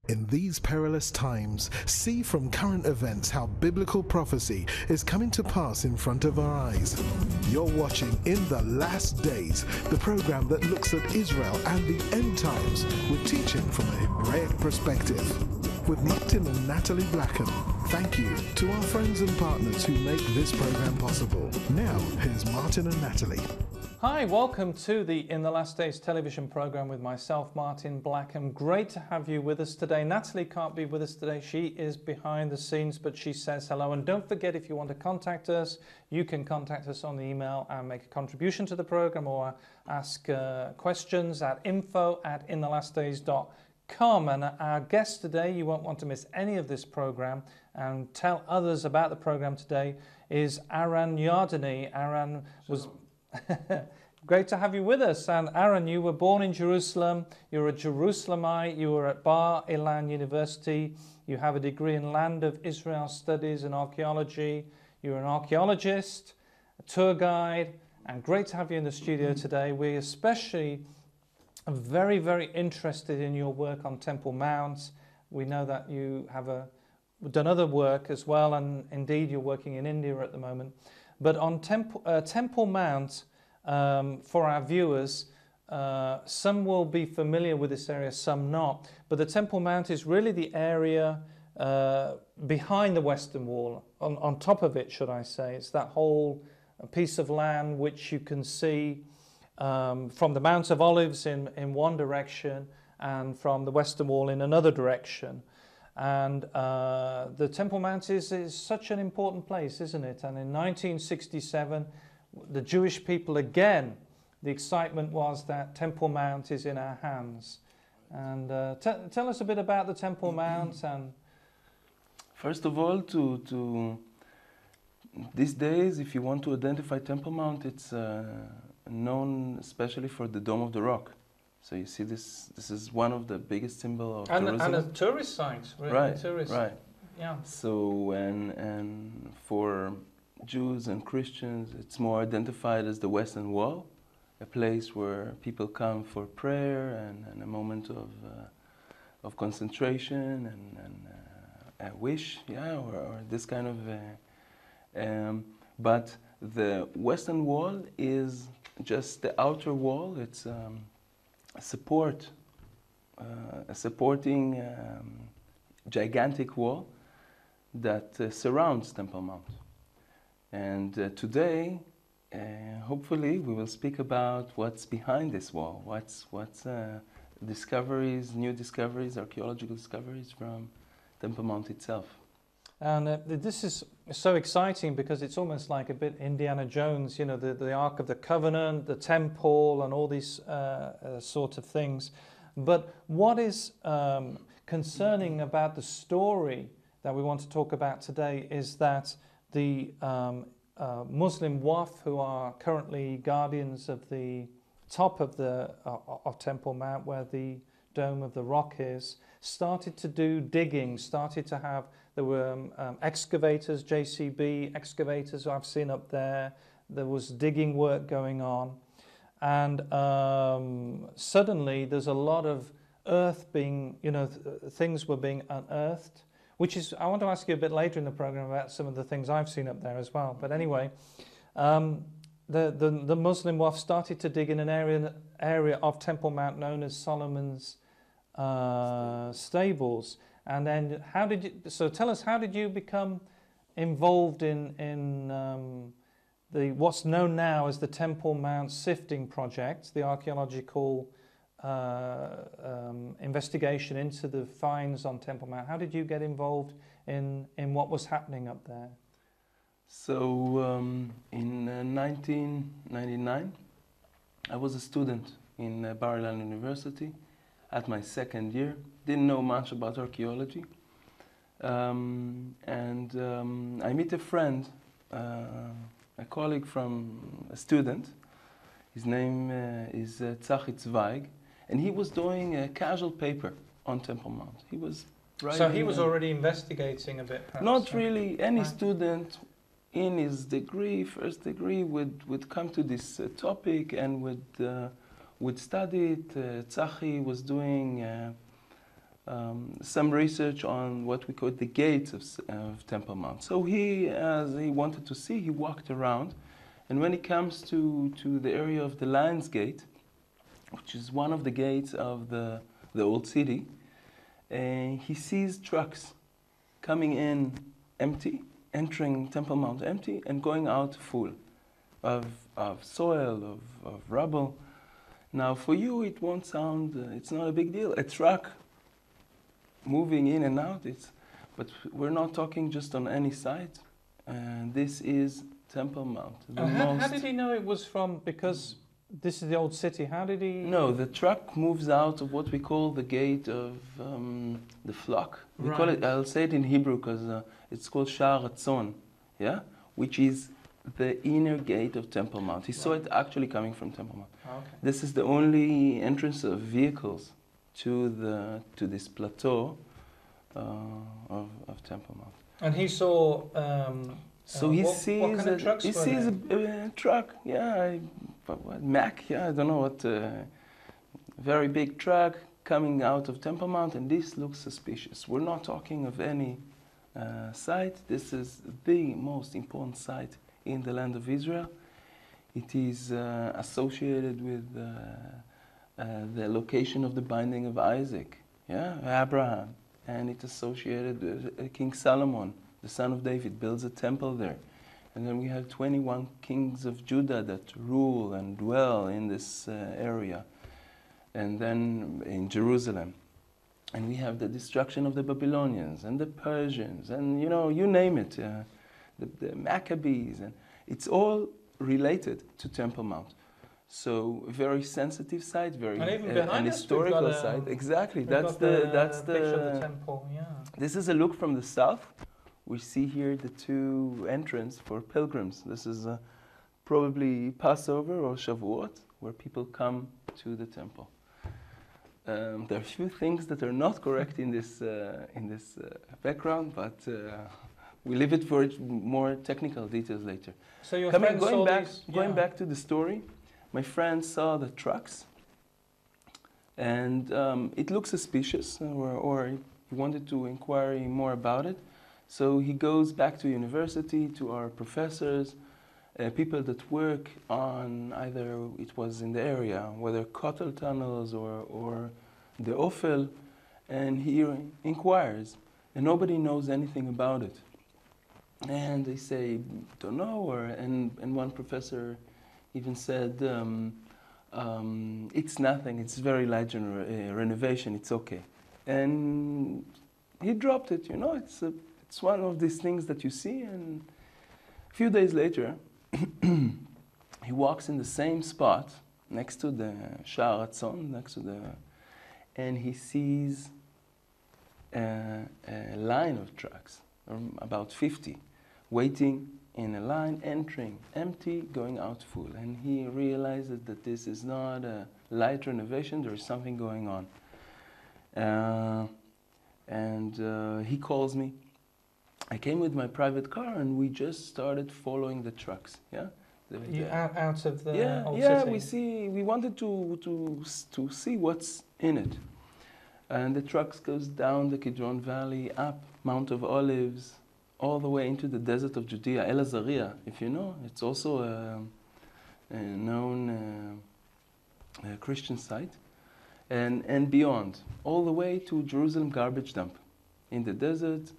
In these perilous times, see from current events how biblical prophecy is coming to pass in front of our eyes. You're watching In the Last Days, the program that looks at Israel and the end times with teaching from a Hebraic perspective. With Martin and Natalie Blackham, thank you to our friends and partners who make this program possible. Now, here's Martin and Natalie. Hi, welcome to the In the Last Days television program with myself, Martin Blackham. Great to have you with us today. Natalie can't be with us today. She is behind the scenes, but she says hello. And don't forget, if you want to contact us, you can contact us on the email and make a contribution to the program or ask questions at info@inthelastdays.com. And our guest today, you won't want to miss any of this program and tell others about the program today, is Aran Yardeni. Aran was... Great to have you with us. And Aran, you were born in Jerusalem. You're a Jerusalemite. You were at Bar Ilan University. You have a degree in Land of Israel Studies and Archaeology. You're an archaeologist, a tour guide, and great to have you in the studio today. We especially are very, very interested in your work on Temple Mount. We know that you have done other work as well, and indeed you're working in India at the moment. But on Temple Mount, for our viewers, some will be familiar with this area, some not. But the Temple Mount is really the area behind the Western Wall, on top of it, should I say. It's that whole piece of land which you can see from the Mount of Olives in one direction and from the Western Wall in another direction. And the Temple Mount is such an important place, isn't it? And in 1967, the Jewish people again, the excitement was that Temple Mount is in our hands. And tell us a bit about the Temple Mount. And first of all, to these days, if you want to identify Temple Mount, it's known especially for the Dome of the Rock. So you see this is one of the biggest symbols of Jerusalem. And a tourist site, really. Right, tourist. right. Yeah. So, and for Jews and Christians, it's more identified as the Western Wall, a place where people come for prayer and a moment of concentration and a wish, or this kind of... but the Western Wall is just the outer wall. It's a supporting gigantic wall that surrounds Temple Mount. And today, hopefully, we will speak about what's behind this wall. What's discoveries, new discoveries, archaeological discoveries from Temple Mount itself. And this is so exciting because it's almost like a bit Indiana Jones, you know, the Ark of the Covenant, the temple, and all these sort of things. But what is concerning about the story that we want to talk about today is that the Muslim Waqf, who are currently guardians of the top of of Temple Mount, where the Dome of the Rock is, started to do digging, there were excavators, JCB excavators I've seen up there. There was digging work going on. And suddenly there's a lot of earth being, things were being unearthed, which is, I want to ask you a bit later in the program about some of the things I've seen up there as well. But anyway, the Muslim Waqf started to dig in an area of Temple Mount known as Solomon's stables. And then tell us, how did you become involved in what's known now as the Temple Mount Sifting project, the archaeological investigation into the finds on Temple Mount? How did you get involved in what was happening up there? So in 1999, I was a student in Bar Ilan University at my second year. Didn't know much about archaeology. I meet a friend, a colleague from a student. His name is Tzachi Zweig, and he was doing a casual paper on Temple Mount. He was writing. So he was already investigating a bit, perhaps? Not really. Any student in his degree, first degree, would come to this topic and would study it. Tzachi was doing some research on what we call the gates of Temple Mount. So he, as he wanted to see, he walked around, and when he comes to the area of the Lion's Gate, which is one of the gates of the old city, he sees trucks coming in empty, entering Temple Mount empty, and going out full of soil, of rubble. Now, for you, it won't sound, it's not a big deal. A truck moving in and out, but we're not talking just on any site. This is Temple Mount. How did he know it was from, because this is the old city, how did he? No, the truck moves out of what we call the gate of the flock. We call it, I'll say it in Hebrew because it's called Sha'ar Hatzon, yeah? Which is the inner gate of Temple Mount. He saw it actually coming from Temple Mount. Okay. This is the only entrance of vehicles to this plateau of Temple Mount. And he saw. So he sees what kind of trucks he were sees there? a truck, yeah, Mack, yeah, I don't know what, very big truck coming out of Temple Mount, and this looks suspicious. We're not talking of any site. This is the most important site in the land of Israel. It is associated with the location of the binding of Isaac, yeah, Abraham, and it's associated with King Solomon, the son of David, builds a temple there. And then we have 21 kings of Judah that rule and dwell in this area. And then in Jerusalem. And we have the destruction of the Babylonians and the Persians and, you know, you name it, the Maccabees. And it's all related to Temple Mount. So a very sensitive site, very an historical site. Exactly. That's the picture of the temple. Yeah. This is a look from the south. We see here the two entrances for pilgrims. This is probably Passover or Shavuot, where people come to the temple. There are a few things that are not correct in this background, but we leave it for more technical details later. So your friend saw these, going back to the story, my friend saw the trucks, and it looked suspicious, or he wanted to inquire more about it. So he goes back to university, to our professors, people that work on either it was in the area, whether cattle tunnels or the Ophel, and he inquires, and nobody knows anything about it. And they say, don't know, and one professor even said, it's nothing, it's very light renovation, it's okay. And he dropped it, you know, it's one of these things that you see, and a few days later, he walks in the same spot next to the Sha'ar Hatzon, and he sees a line of trucks, about 50, waiting in a line, entering empty, going out full. And he realizes that this is not a light renovation, there is something going on. And he calls me. I came with my private car, and we just started following the trucks. Yeah, out of the old city. We wanted to see what's in it, and the trucks goes down the Kidron Valley, up Mount of Olives, all the way into the desert of Judea, El Azariah. If you know, it's also a known Christian site, and beyond, all the way to Jerusalem garbage dump in the desert.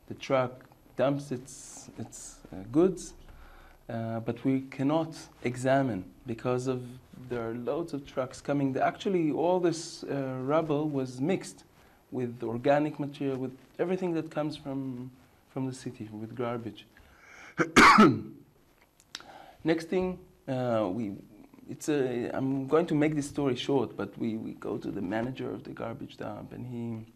The truck dumps its goods, but we cannot examine because there are loads of trucks coming. Actually, all this rubble was mixed with organic material, with everything that comes from the city, with garbage. Next thing, I'm going to make this story short, but we go to the manager of the garbage dump, and he,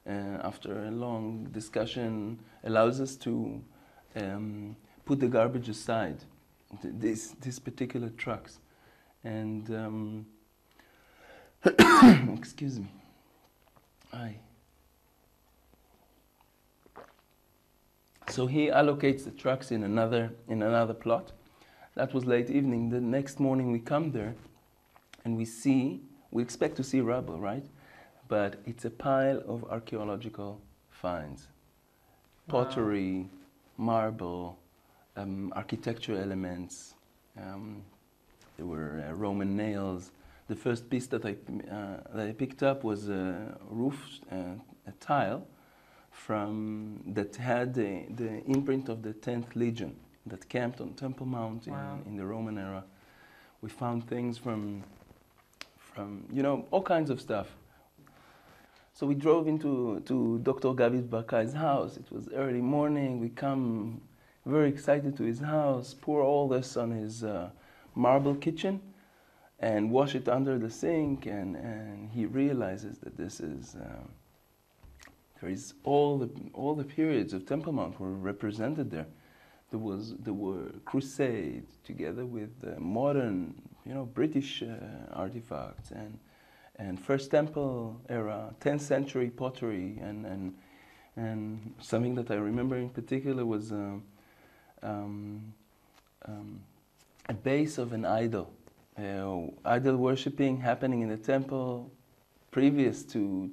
after a long discussion, allows us to put the garbage aside, these particular trucks. And excuse me. So he allocates the trucks in another plot. That was late evening. The next morning we come there, and we expect to see rubble, right? but it's a pile of archaeological finds. Pottery, marble, architectural elements. There were Roman nails. The first piece that I picked up was a roof, a tile that had the imprint of the 10th Legion that camped on Temple Mount in the Roman era. We found things from all kinds of stuff. So we drove to Dr. Gabit Barkai's house. It was early morning. We come very excited to his house, pour all this on his marble kitchen and wash it under the sink, and he realizes that this is there is all the periods of Temple Mount were represented there. There were crusades together with modern, British artifacts and First Temple era, 10th century pottery, and something that I remember in particular was a base of an idol. Idol worshipping happening in the temple previous to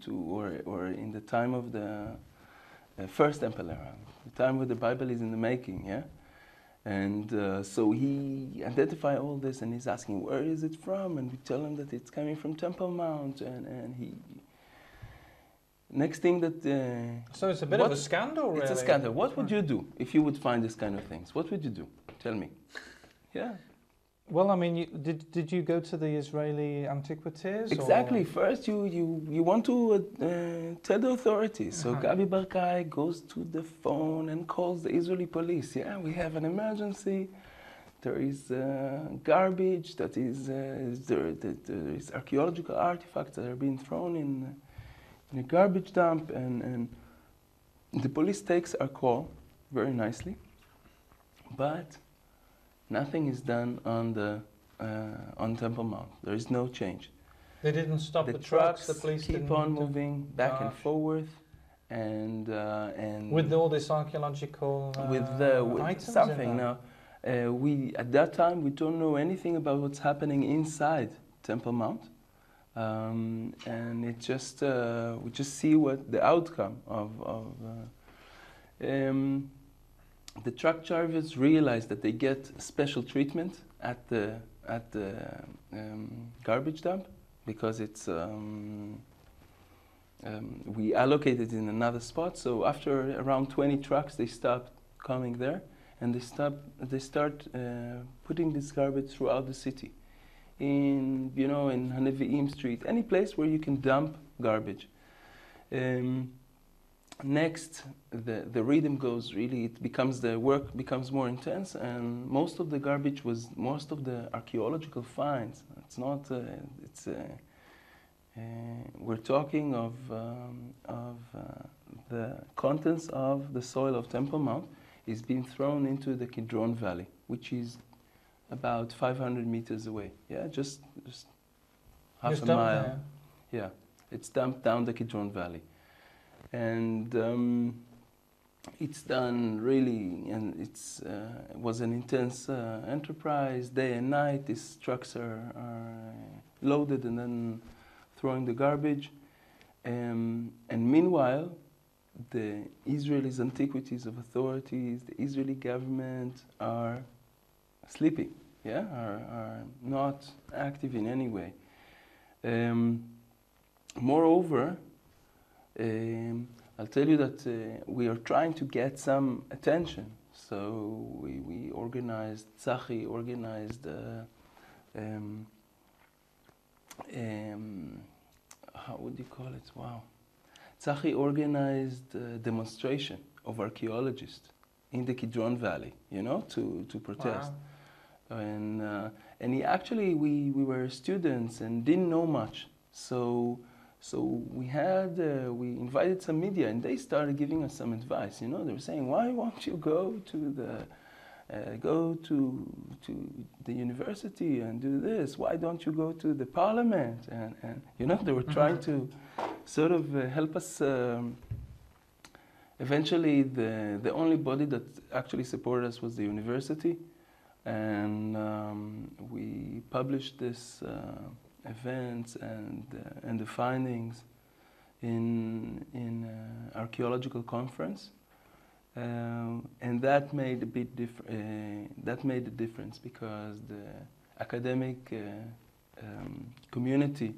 or in the time of the First Temple era, the time where the Bible is in the making, yeah? And so he identified all this, and he's asking, where is it from? And we tell him that it's coming from Temple Mount, and he... Next thing that... So it's a bit of a scandal, really. It's a scandal. What would you do if you would find this kind of things? What would you do? Tell me. Yeah. Well, I mean, did you go to the Israeli antiquities? Exactly. Or? First, you want to tell the authorities. So Gabi Barkai goes to the phone and calls the Israeli police. Yeah, we have an emergency. There is garbage. There is archaeological artifacts that are being thrown in a garbage dump, and the police takes our call very nicely, but nothing is done on Temple Mount. There is no change. They didn't stop the trucks. The police keep on moving back and forward, and with all this archaeological with items something. Now, we at that time we don't know anything about what's happening inside Temple Mount, and it just we just see what the outcome of. The truck drivers realize that they get special treatment at the garbage dump because it's we allocated in another spot. So after around 20 trucks, they stop coming there, and they start putting this garbage throughout the city, in in Hanevi'im Street, any place where you can dump garbage. Next, the rhythm goes really, the work becomes more intense, and most of the garbage was most of the archaeological finds. It's not, we're talking of the contents of the soil of Temple Mount is being thrown into the Kidron Valley, which is about 500 meters away. Yeah, just half a mile. There. Yeah, it's dumped down the Kidron Valley. And it's done really, and it was an intense enterprise, day and night. These trucks are loaded and then throwing the garbage. And meanwhile, the Israelis antiquities of authorities, the Israeli government are sleeping, yeah, are not active in any way. Moreover, I'll tell you that we are trying to get some attention. So we organized, Tzachi organized, how would you call it? Wow. Tzachi organized a demonstration of archaeologists in the Kidron Valley, to protest. Wow. And he actually, we were students and didn't know much. So we invited some media, and they started giving us some advice. They were saying, why won't you go to the university and do this? Why don't you go to the parliament? And they were trying to sort of help us. Eventually, the only body that actually supported us was the university, and we published this events and the findings, in archaeological conference, and that made a bit that made a difference because the academic community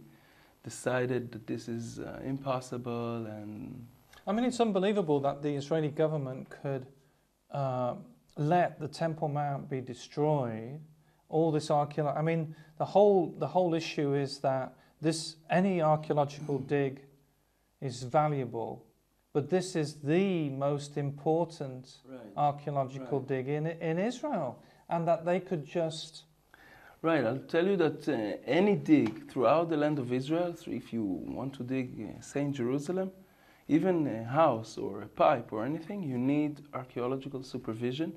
decided that this is impossible. And I mean, it's unbelievable that the Israeli government could let the Temple Mount be destroyed. All this archaeology. I mean, the whole issue is that any archaeological dig is valuable, but this is the most important archaeological dig in Israel, and that they could just. Right, I'll tell you that any dig throughout the land of Israel, if you want to dig, say in Jerusalem, even a house or a pipe or anything, you need archaeological supervision,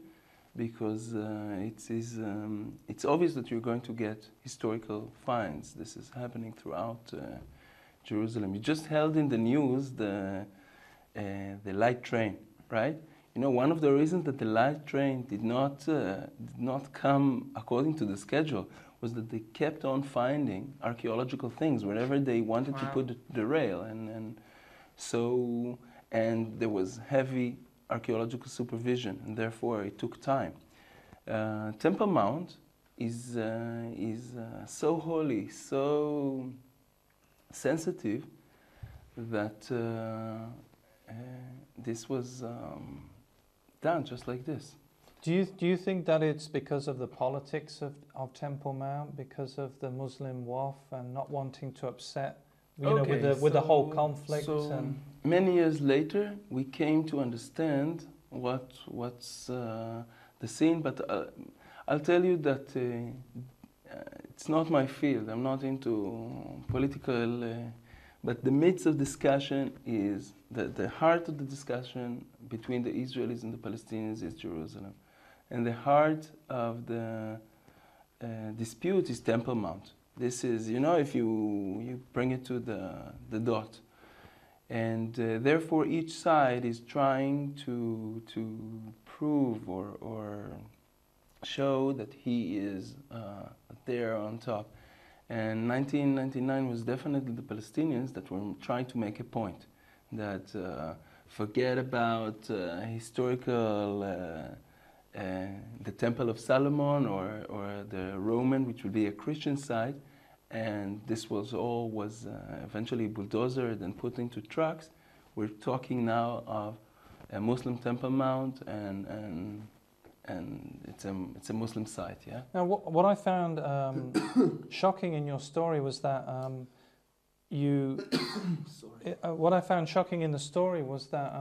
because it's obvious that you're going to get historical finds. This is happening throughout Jerusalem. You just held in the news the light train, right? You know, one of the reasons that the light train did not come according to the schedule was that they kept on finding archaeological things wherever they wanted to put the rail, and there was heavy archaeological supervision, and therefore it took time. Temple Mount is so holy, so sensitive, that this was done just like this. Do you think that it's because of the politics of Temple Mount, because of the Muslim Waqf and not wanting to upset, with the whole conflict? So many years later, we came to understand what's the scene. But I'll tell you that it's not my field. I'm not into political. But the midst of discussion is the heart of the discussion between the Israelis and the Palestinians is Jerusalem, and the heart of the dispute is Temple Mount. This is, if you bring it to the dot, and therefore each side is trying to prove or show that he is there on top. And 1999 was definitely the Palestinians that were trying to make a point that forget about historical the Temple of Solomon or the Roman, which would be a Christian site, and this was eventually bulldozered and put into trucks. We're talking now of a Muslim Temple Mount, and it's a Muslim site, yeah. Now, what I found shocking in your story was that what I found shocking in the story was that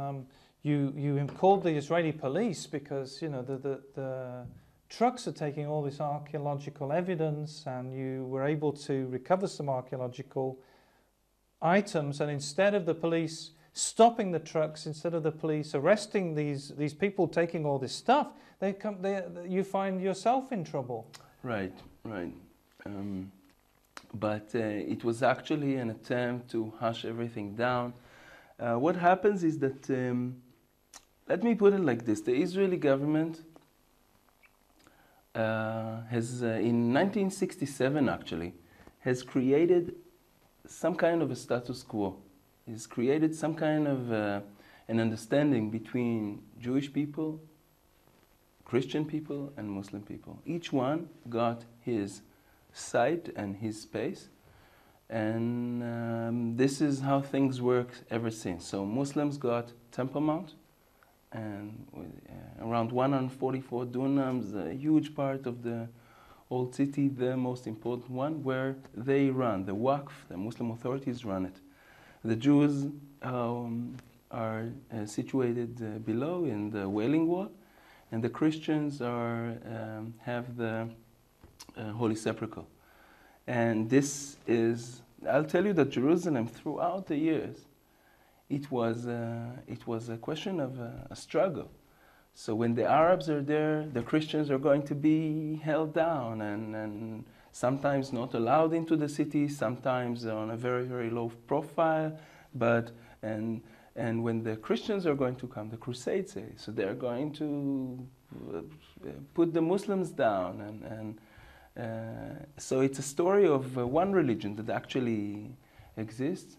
you called the Israeli police because the trucks are taking all this archaeological evidence, and you were able to recover some archaeological items, and instead of the police stopping the trucks, instead of the police arresting these people taking all this stuff, you find yourself in trouble. Right. But it was actually an attempt to hush everything down. What happens is that, let me put it like this: the Israeli government has, in 1967 actually, has created some kind of a status quo. Has created some kind of an understanding between Jewish people, Christian people, and Muslim people. Each one got his site and his space, and this is how things work ever since. So Muslims got Temple Mount, and around 144 dunams, a huge part of the old city, the most important one, where they run, the Waqf, the Muslim authorities run it. The Jews are situated below in the Wailing Wall, and the Christians have the Holy Sepulchre. And this is, I'll tell you that Jerusalem, throughout the years, it was a question of a struggle. So when the Arabs are there, the Christians are going to be held down and sometimes not allowed into the city, sometimes on a very, very low profile. And when the Christians are going to come, the Crusades say, so they're going to put the Muslims down. So it's a story of one religion that actually exists.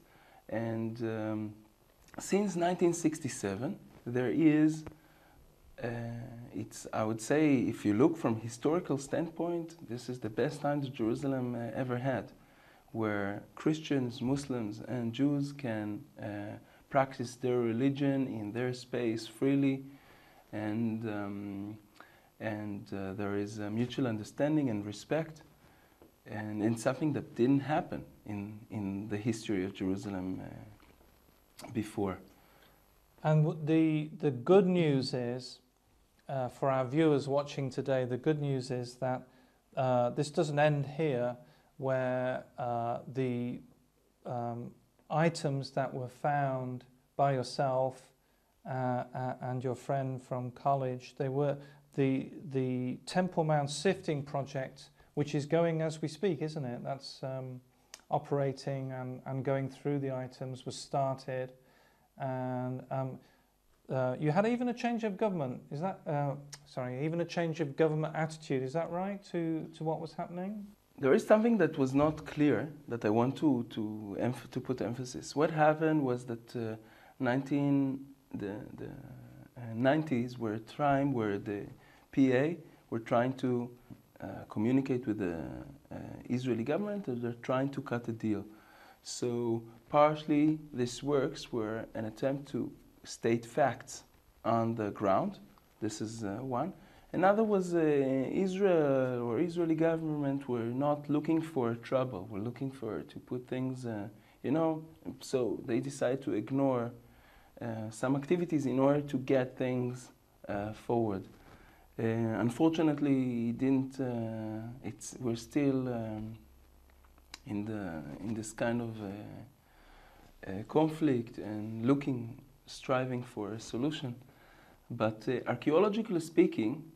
And since 1967, there is, I would say, if you look from historical standpoint, this is the best time that Jerusalem ever had, where Christians, Muslims, and Jews can practice their religion in their space freely, and there is a mutual understanding and respect, and it's something that didn't happen in the history of Jerusalem before. And the good news is, for our viewers watching today, the good news is that this doesn't end here, where the items that were found by yourself and your friend from college, they were the Temple Mount Sifting project, which is going as we speak, isn't it? That's operating and going through the items was started, and you had even a change of government. Is that even a change of government attitude? Is that right to what was happening? There is something that was not clear that I want to put emphasis. What happened was that the 90s were a time where the PA were trying to communicate with the Israeli government, and they're trying to cut a deal. So partially these works were an attempt to state facts on the ground. This is one. Another was Israel or Israeli government were not looking for trouble. We're looking to put things, so they decided to ignore some activities in order to get things forward. Unfortunately, it didn't. We're still in this kind of conflict and striving for a solution. But archaeologically speaking,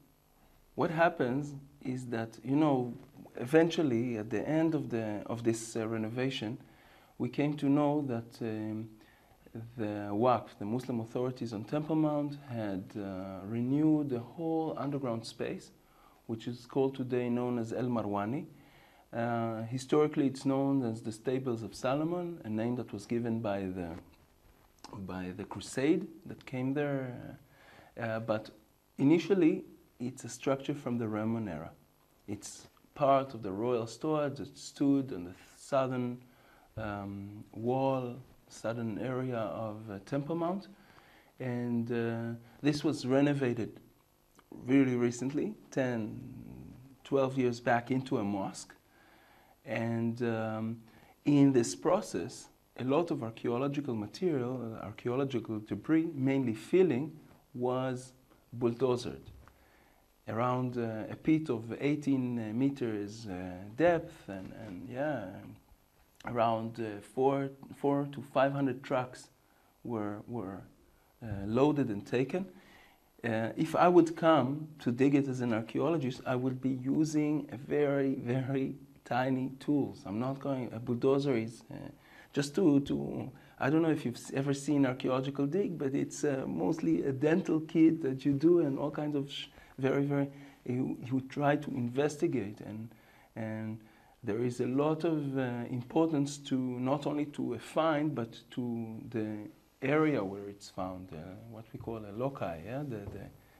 what happens is that, eventually at the end of this renovation, we came to know that the Waqf, the Muslim authorities on Temple Mount, had renewed the whole underground space, which is called today known as El Marwani. Historically, it's known as the Stables of Solomon, a name that was given by the crusade that came there. But initially, it's a structure from the Roman era. It's part of the royal store that stood on the southern southern area of Temple Mount. And this was renovated really recently, 10, 12 years back, into a mosque. And in this process, a lot of archaeological material, archaeological debris, mainly filling, was bulldozed. Around a pit of 18 meters depth, and around 400 to 500 trucks were loaded and taken. If I would come to dig it as an archaeologist, I would be using a very, very tiny tools. I'm not going. A bulldozer is just to. I don't know if you've ever seen archaeological dig, but it's mostly a dental kit that you do, and all kinds of very, very. You try to investigate, and there is a lot of importance to not only to a find, but to the area where it's found, what we call a loci,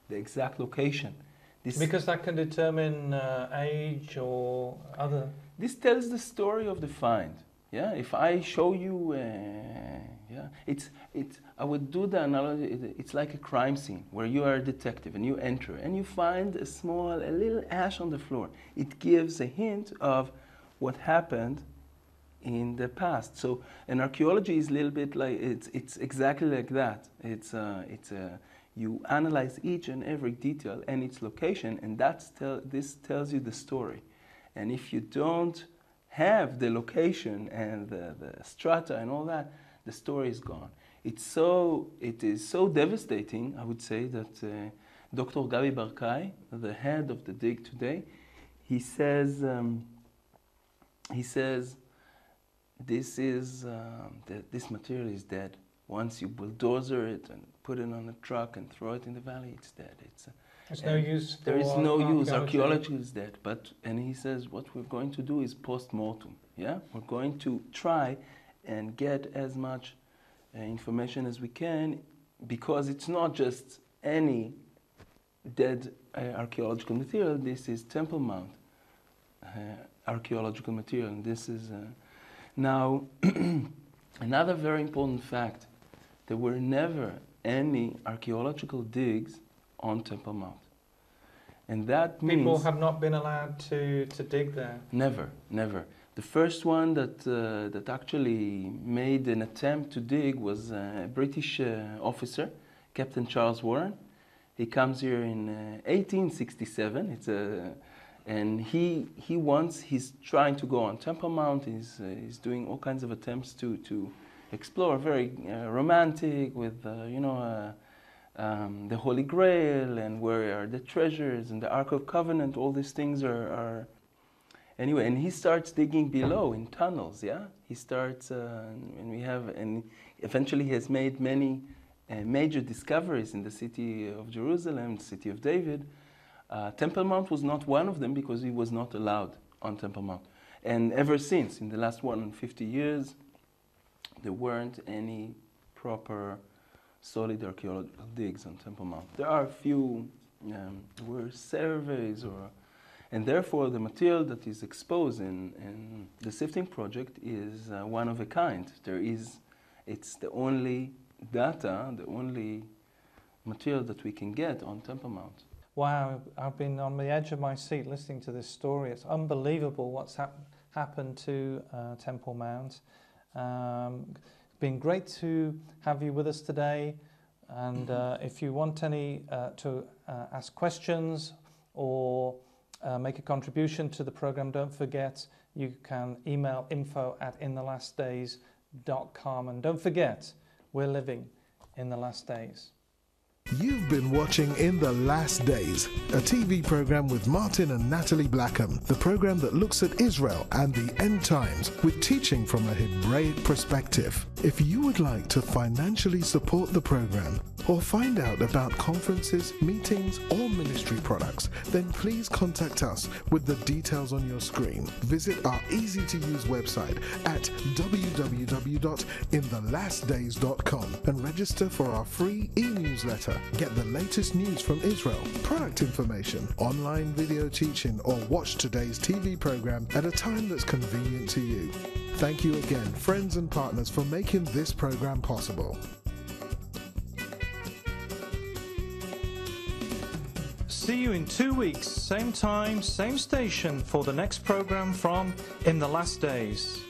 the exact location. Because that can determine age or other. This tells the story of the find. Yeah, if I show you, I would do the analogy. It's like a crime scene where you are a detective and you enter and you find a little ash on the floor. It gives a hint of what happened in the past. So an archaeology is a little bit like it's exactly like that. You analyze each and every detail and its location, and this tells you the story. And if you don't have the location and the strata and all that, the story is gone. It is so devastating, I would say, that Dr. Gabi Barkai, the head of the dig today, he says this material is dead. Once you bulldozer it and put it on a truck and throw it in the valley, it's dead. There's no use. There is no use. Archaeology is dead. And he says what we're going to do is post-mortem. Yeah, we're going to try and get as much information as we can, because it's not just any dead archaeological material. This is Temple Mount archaeological material. And this is now another very important fact: there were never any archaeological digs on Temple Mount, and that means people have not been allowed to dig there. Never, never. The first one that actually made an attempt to dig was a British officer, Captain Charles Warren. He comes here in 1867. And he's trying to go on Temple Mount. He's doing all kinds of attempts to explore, very romantic, with the Holy Grail and where are the treasures and the Ark of Covenant. All these things are anyway. And he starts digging below in tunnels. Yeah, he starts, and eventually he has made many major discoveries in the city of Jerusalem, the city of David. Temple Mount was not one of them, because he was not allowed on Temple Mount. And ever since, in the last 150 years, there weren't any proper solid archaeological digs on Temple Mount. There are a few were surveys, and therefore the material that is exposed in the Sifting project is one of a kind. It's the only data, the only material that we can get on Temple Mount. Wow, I've been on the edge of my seat listening to this story. It's unbelievable what's happened to Temple Mount. It's been great to have you with us today. And if you want to ask questions or make a contribution to the program, don't forget you can email info@inthelastdays.com. And don't forget, we're living in the last days. You've been watching In the Last Days, a TV program with Martin and Natalie Blackham, the program that looks at Israel and the end times with teaching from a Hebraic perspective. If you would like to financially support the program or find out about conferences, meetings, or ministry products, then please contact us with the details on your screen. Visit our easy-to-use website at www.inthelastdays.com and register for our free e-newsletter. Get the latest news from Israel, product information, online video teaching, or watch today's TV program at a time that's convenient to you. Thank you again, friends and partners, for making this program possible. See you in 2 weeks, same time, same station, for the next program from In the Last Days.